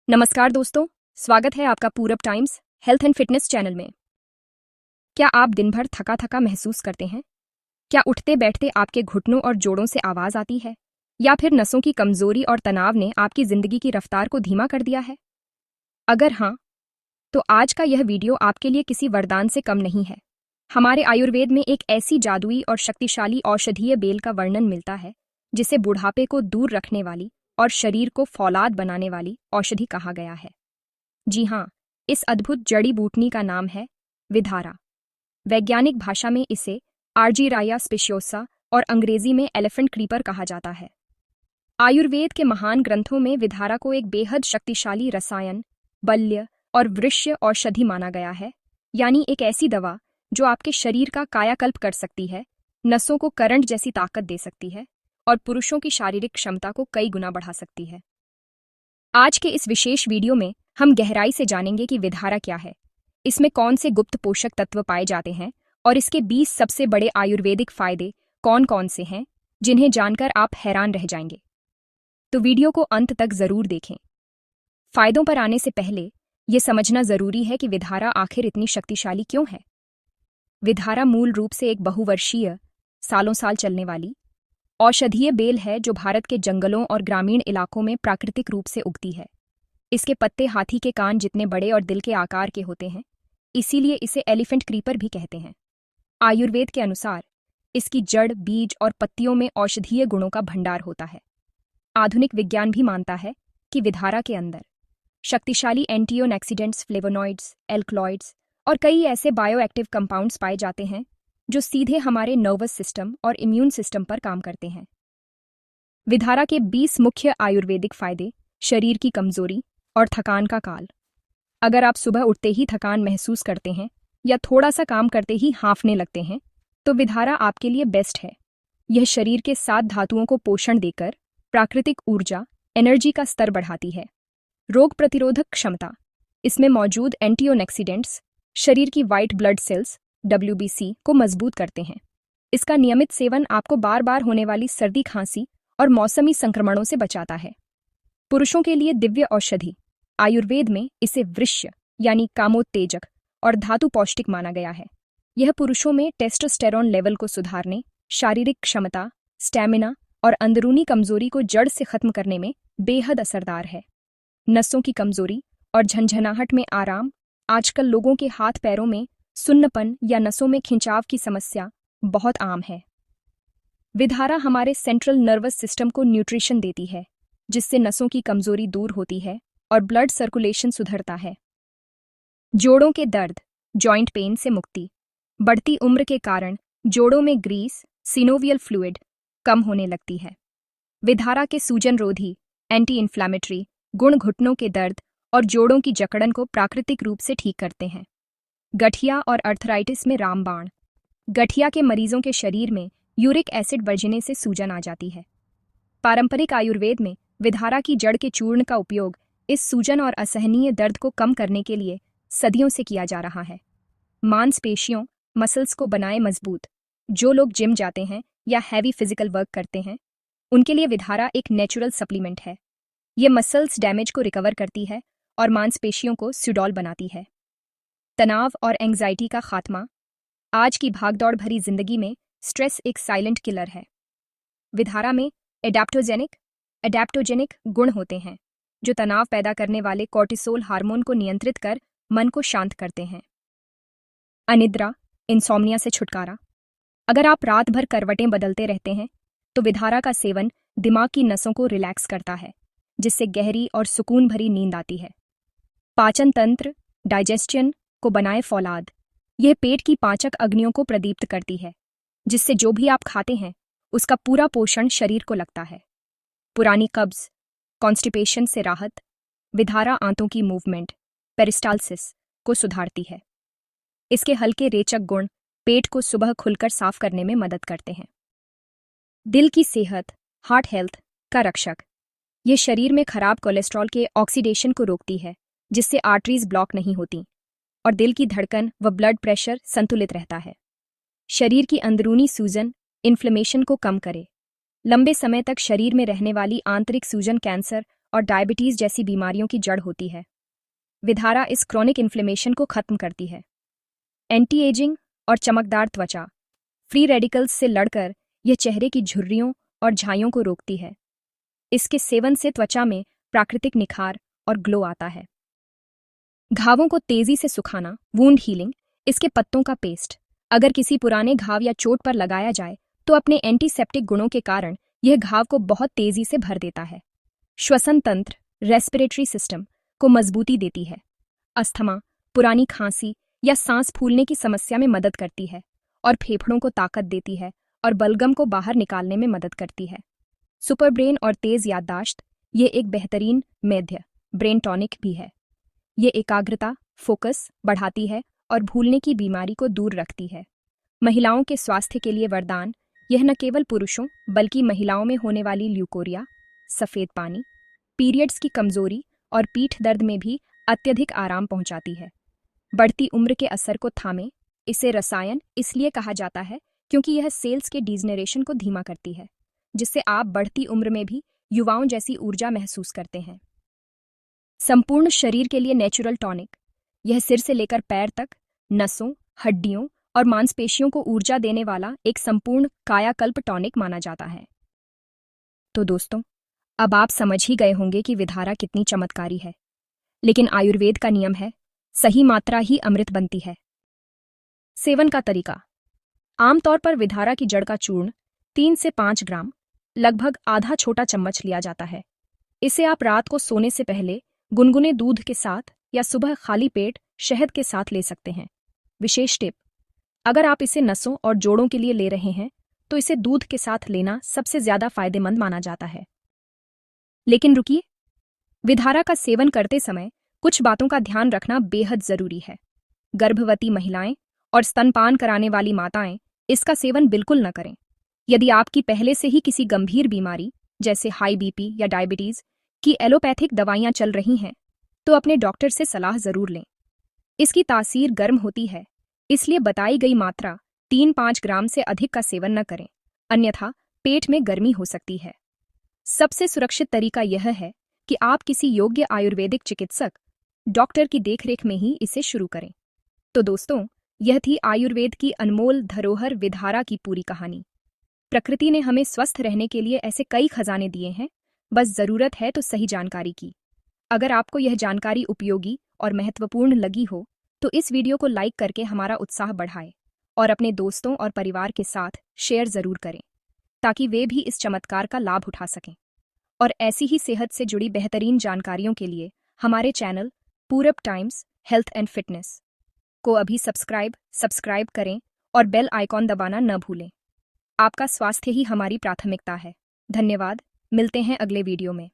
नमस्कार दोस्तों, स्वागत है आपका पूरब times health and fitness channel में। क्या आप दिन भर थका थका महसूस करते हैं? क्या उठते बैठते आपके घुटनों और जोड़ों से आवाज आती है, या फिर नसों की कमजोरी और तनाव ने आपकी जिंदगी की रफ्तार को धीमा कर दिया है? अगर हाँ, तो आज का यह वीडियो आपके लिए किसी वरदान से कम नहीं है। हमारे आयुर्वेद में एक ऐसी जादुई और शक्तिशाली औषधीय बेल का वर्णन मिलता है जिसे बुढ़ापे को दूर रखने वाली और शरीर को फौलाद बनाने वाली औषधि कहा गया है। जी हाँ, इस अद्भुत जड़ी बूटनी का नाम है विधारा। वैज्ञानिक भाषा में इसे आर्जीराया स्पेशियोसा और अंग्रेजी में एलिफेंट क्रीपर कहा जाता है। आयुर्वेद के महान ग्रंथों में विधारा को एक बेहद शक्तिशाली रसायन, बल्य और वृक्ष औषधि माना गया है, यानी एक ऐसी दवा जो आपके शरीर का कायाकल्प कर सकती है, नसों को करंट जैसी ताकत दे सकती है और पुरुषों की शारीरिक क्षमता को कई गुना बढ़ा सकती है। आज के इस विशेष वीडियो में हम गहराई से जानेंगे कि विधारा क्या है, इसमें कौन से गुप्त पोषक तत्व पाए जाते हैं और इसके 20 सबसे बड़े आयुर्वेदिक फायदे कौन कौन से हैं, जिन्हें जानकर आप हैरान रह जाएंगे। तो वीडियो को अंत तक जरूर देखें। फायदों पर आने से पहले यह समझना जरूरी है कि विधारा आखिर इतनी शक्तिशाली क्यों है। विधारा मूल रूप से एक बहुवर्षीय, सालों साल चलने वाली औषधीय बेल है जो भारत के जंगलों और ग्रामीण इलाकों में प्राकृतिक रूप से उगती है। इसके पत्ते हाथी के कान जितने बड़े और दिल के आकार के होते हैं, इसीलिए इसे एलिफेंट क्रीपर भी कहते हैं। आयुर्वेद के अनुसार इसकी जड़, बीज और पत्तियों में औषधीय गुणों का भंडार होता है। आधुनिक विज्ञान भी मानता है कि विधारा के अंदर शक्तिशाली एंटीऑक्सीडेंट्स, फ्लेवोनॉइड्स, एल्कलॉइड्स और कई ऐसे बायोएक्टिव कंपाउंड्स पाए जाते हैं जो सीधे हमारे नर्वस सिस्टम और इम्यून सिस्टम पर काम करते हैं। विधारा के 20 मुख्य आयुर्वेदिक फायदे। शरीर की कमजोरी और थकान का काल। अगर आप सुबह उठते ही थकान महसूस करते हैं या थोड़ा सा काम करते ही हांफने लगते हैं, तो विधारा आपके लिए बेस्ट है। यह शरीर के 7 धातुओं को पोषण देकर प्राकृतिक ऊर्जा, एनर्जी का स्तर बढ़ाती है। रोग प्रतिरोधक क्षमता। इसमें मौजूद एंटीऑक्सीडेंट्स शरीर की व्हाइट ब्लड सेल्स WBC को मजबूत करते हैं। इसका नियमित सेवन आपको बार बार होने वाली सर्दी, खांसी और मौसमी संक्रमणों से बचाता है। पुरुषों के लिए दिव्य औषधि। आयुर्वेद में इसे वृक्ष यानी कामोत्तेजक और धातु पौष्टिक माना गया है। यह पुरुषों में टेस्टोस्टेरोन लेवल को सुधारने, शारीरिक क्षमता, स्टैमिना और अंदरूनी कमजोरी को जड़ से खत्म करने में बेहद असरदार है। नसों की कमजोरी और झंझनाहट में आराम। आजकल लोगों के हाथ पैरों में सुन्नपन या नसों में खिंचाव की समस्या बहुत आम है। विधारा हमारे सेंट्रल नर्वस सिस्टम को न्यूट्रिशन देती है, जिससे नसों की कमजोरी दूर होती है और ब्लड सर्कुलेशन सुधरता है। जोड़ों के दर्द, जॉइंट पेन से मुक्ति। बढ़ती उम्र के कारण जोड़ों में ग्रीस, सिनोवियल फ्लूइड कम होने लगती है। विधारा के सूजन रोधी, एंटी इन्फ्लेमेटरी गुण घुटनों के दर्द और जोड़ों की जकड़न को प्राकृतिक रूप से ठीक करते हैं। गठिया और अर्थराइटिस में रामबाण। गठिया के मरीजों के शरीर में यूरिक एसिड बढ़ने से सूजन आ जाती है। पारंपरिक आयुर्वेद में विधारा की जड़ के चूर्ण का उपयोग इस सूजन और असहनीय दर्द को कम करने के लिए सदियों से किया जा रहा है। मांसपेशियों, मसल्स को बनाए मजबूत। जो लोग जिम जाते हैं या हैवी फिजिकल वर्क करते हैं, उनके लिए विधारा एक नेचुरल सप्लीमेंट है। ये मसल्स डैमेज को रिकवर करती है और मांसपेशियों को सुडौल बनाती है। तनाव और एंग्जाइटी का खात्मा। आज की भागदौड़ भरी जिंदगी में स्ट्रेस एक साइलेंट किलर है। विधारा में एडेप्टोजेनिक गुण होते हैं जो तनाव पैदा करने वाले कॉर्टिसोल हार्मोन को नियंत्रित कर मन को शांत करते हैं। अनिद्रा, इंसोम्निया से छुटकारा। अगर आप रात भर करवटें बदलते रहते हैं, तो विधारा का सेवन दिमाग की नसों को रिलैक्स करता है, जिससे गहरी और सुकून भरी नींद आती है। पाचन तंत्र, डाइजेस्शन को बनाए फौलाद। यह पेट की पाचक अग्नियों को प्रदीप्त करती है, जिससे जो भी आप खाते हैं उसका पूरा पोषण शरीर को लगता है। पुरानी कब्ज, कॉन्स्टिपेशन से राहत। विधारा आंतों की मूवमेंट, पेरिस्टालसिस को सुधारती है। इसके हल्के रेचक गुण पेट को सुबह खुलकर साफ करने में मदद करते हैं। दिल की सेहत, हार्ट हेल्थ का रक्षक। यह शरीर में खराब कोलेस्ट्रॉल के ऑक्सीडेशन को रोकती है, जिससे आर्टरीज ब्लॉक नहीं होती और दिल की धड़कन व ब्लड प्रेशर संतुलित रहता है। शरीर की अंदरूनी सूजन, इन्फ्लेमेशन को कम करे। लंबे समय तक शरीर में रहने वाली आंतरिक सूजन कैंसर और डायबिटीज जैसी बीमारियों की जड़ होती है। विधारा इस क्रॉनिक इन्फ्लेमेशन को खत्म करती है। एंटी एजिंग और चमकदार त्वचा, फ्री रेडिकल्स से लड़कर यह चेहरे की झुर्रियों और झाइयों को रोकती है। इसके सेवन से त्वचा में प्राकृतिक निखार और ग्लो आता है। घावों को तेजी से सुखाना, वूंड हीलिंग, इसके पत्तों का पेस्ट अगर किसी पुराने घाव या चोट पर लगाया जाए तो अपने एंटीसेप्टिक गुणों के कारण यह घाव को बहुत तेजी से भर देता है। श्वसन तंत्र, रेस्पिरेटरी सिस्टम को मजबूती देती है। अस्थमा, पुरानी खांसी या सांस फूलने की समस्या में मदद करती है और फेफड़ों को ताकत देती है और बलगम को बाहर निकालने में मदद करती है। सुपर ब्रेन और तेज याददाश्त, ये एक बेहतरीन मेध्य ब्रेन टॉनिक भी है। ये एकाग्रता, फोकस बढ़ाती है और भूलने की बीमारी को दूर रखती है। महिलाओं के स्वास्थ्य के लिए वरदान, यह न केवल पुरुषों बल्कि महिलाओं में होने वाली ल्यूकोरिया, सफ़ेद पानी, पीरियड्स की कमजोरी और पीठ दर्द में भी अत्यधिक आराम पहुंचाती है। बढ़ती उम्र के असर को थामे, इसे रसायन इसलिए कहा जाता है क्योंकि यह सेल्स के डीजनरेशन को धीमा करती है, जिससे आप बढ़ती उम्र में भी युवाओं जैसी ऊर्जा महसूस करते हैं। संपूर्ण शरीर के लिए नेचुरल टॉनिक, यह सिर से लेकर पैर तक नसों, हड्डियों और मांसपेशियों को ऊर्जा देने वाला एक संपूर्ण कायाकल्प टॉनिक माना जाता है। तो दोस्तों, अब आप समझ ही गए होंगे कि विधारा कितनी चमत्कारी है। लेकिन आयुर्वेद का नियम है, सही मात्रा ही अमृत बनती है। सेवन का तरीका, आमतौर पर विधारा की जड़ का चूर्ण 3 से 5 ग्राम, लगभग आधा छोटा चम्मच लिया जाता है। इसे आप रात को सोने से पहले गुनगुने दूध के साथ या सुबह खाली पेट शहद के साथ ले सकते हैं। विशेष टिप, अगर आप इसे नसों और जोड़ों के लिए ले रहे हैं तो इसे दूध के साथ लेना सबसे ज्यादा फायदेमंद माना जाता है। लेकिन रुकिए, विधारा का सेवन करते समय कुछ बातों का ध्यान रखना बेहद जरूरी है। गर्भवती महिलाएं और स्तनपान कराने वाली माताएं इसका सेवन बिल्कुल न करें। यदि आपकी पहले से ही किसी गंभीर बीमारी जैसे हाई बीपी या डायबिटीज की एलोपैथिक दवाइयां चल रही हैं तो अपने डॉक्टर से सलाह जरूर लें। इसकी तासीर गर्म होती है, इसलिए बताई गई मात्रा 3-5 ग्राम से अधिक का सेवन न करें, अन्यथा पेट में गर्मी हो सकती है। सबसे सुरक्षित तरीका यह है कि आप किसी योग्य आयुर्वेदिक चिकित्सक डॉक्टर की देखरेख में ही इसे शुरू करें। तो दोस्तों, यह थी आयुर्वेद की अनमोल धरोहर विधारा की पूरी कहानी। प्रकृति ने हमें स्वस्थ रहने के लिए ऐसे कई खजाने दिए हैं, बस जरूरत है तो सही जानकारी की। अगर आपको यह जानकारी उपयोगी और महत्वपूर्ण लगी हो तो इस वीडियो को लाइक करके हमारा उत्साह बढ़ाएं और अपने दोस्तों और परिवार के साथ शेयर जरूर करें ताकि वे भी इस चमत्कार का लाभ उठा सकें। और ऐसी ही सेहत से जुड़ी बेहतरीन जानकारियों के लिए हमारे चैनल पूरब टाइम्स हेल्थ एंड फिटनेस को अभी सब्सक्राइब करें और बेल आइकॉन दबाना न भूलें। आपका स्वास्थ्य ही हमारी प्राथमिकता है। धन्यवाद, मिलते हैं अगले वीडियो में।